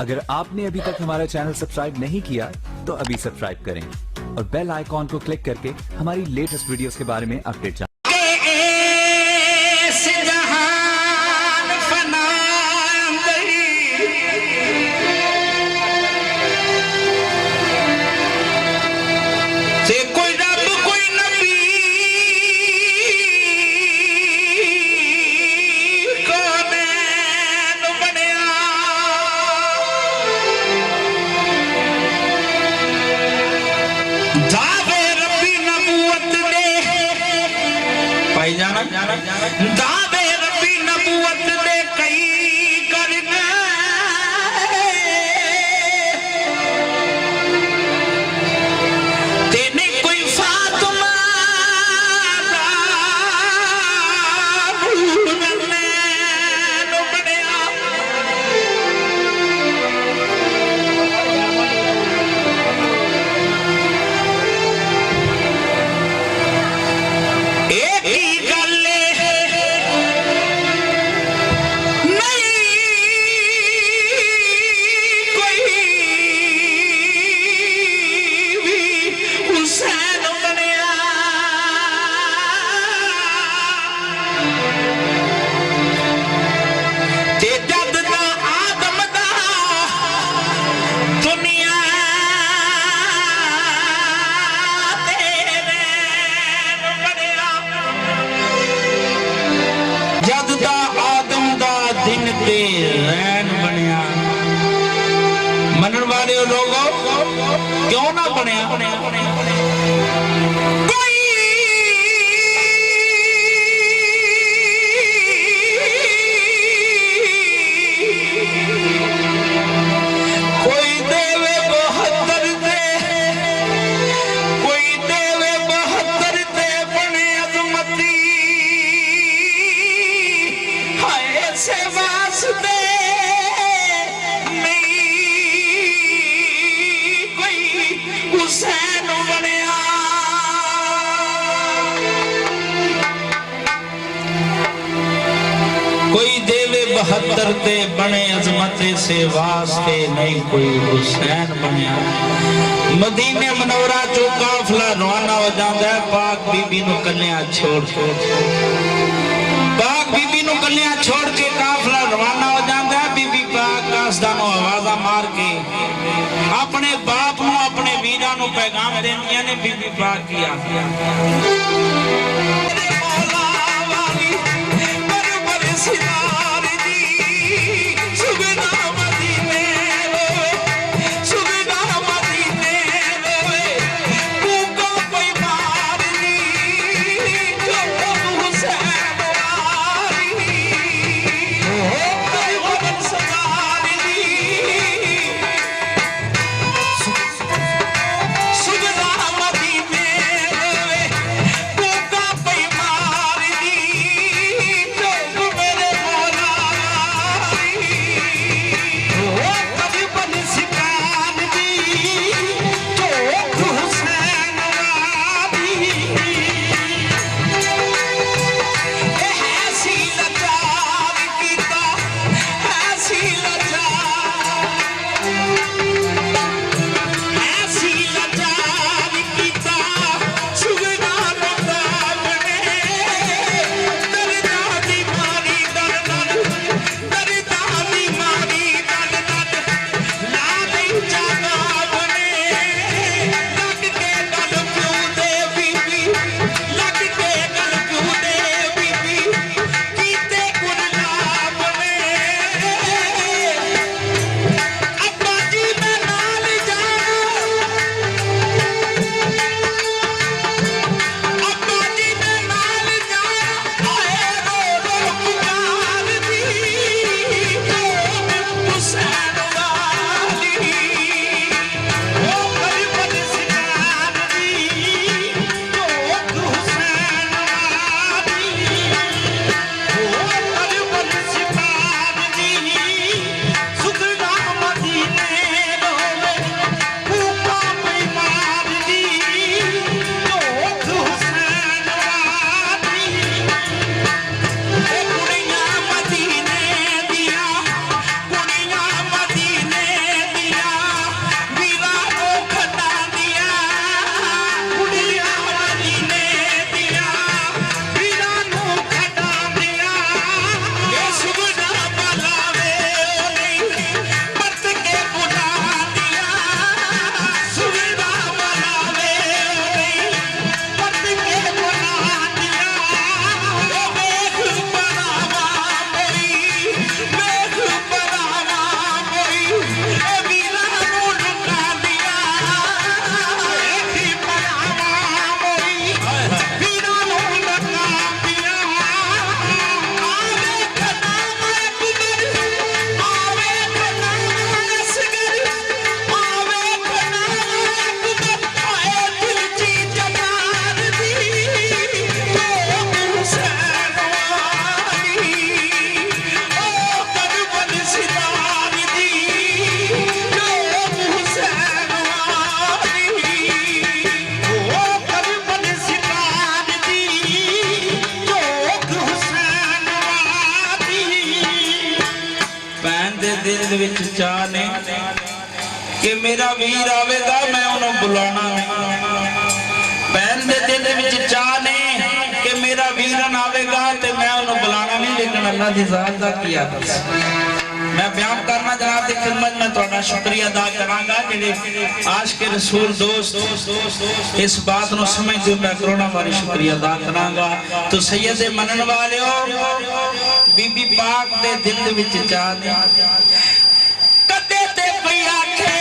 अगर आपने अभी तक हमारा चैनल सब्सक्राइब नहीं किया तो अभी सब्सक्राइब करें और बेल आइकॉन को क्लिक करके हमारी लेटेस्ट वीडियोस के बारे में अपडेट जानें। दावे रब्बी नबूवत दे कई करने तेने कोई फातिमा बनने नो बढ़िया एक ही रैन बनया मनन वाले लोगों क्यों ना बनया कोई देवे 72 दे कोई देवे 72 दे बने अजमती हाय से वास्ते हुसैन बनया कोई देवे 72 ते बने अजमते से वास्ते नहीं कोई हुसैन बनया मदीने मनवरा चो काफला रवाना हो जांदा है पाक बीबी नु कन्या छोड़ पाक बीबी नु कन्या छोड़ के काफला रवाना हो जांदा है बीबी पाक कासदानो आवाजा मार के अपने बाप नु अपने वीरा नु पैगाम देंदियां ने बीबी पाक की आखिया मेरा वीर आवेगा मैं उन्होंने बुलाना नहीं भैन दे दिल विच चाह ने कि मेरा वीरन आवेगा ते मैं उन्होंने बुलाना नहीं लेकिन अल्लाह दी जात दा किया बस मैं बयान करना जनाब दी खिदमत में तुहाडा शुक्रिया अदा करांगा जेडे आशिक रसूल दोस्त इस बात नु समझदे मैं करोना बारी शुक्रिया अदा करांगा तो सैयद मनन वालियो बीबी पाक दे दिल विच चाह ने कदे ते कोई आखे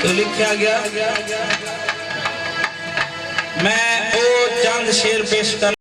तो लिखा गया मैं ओ चंद शेर पेश कर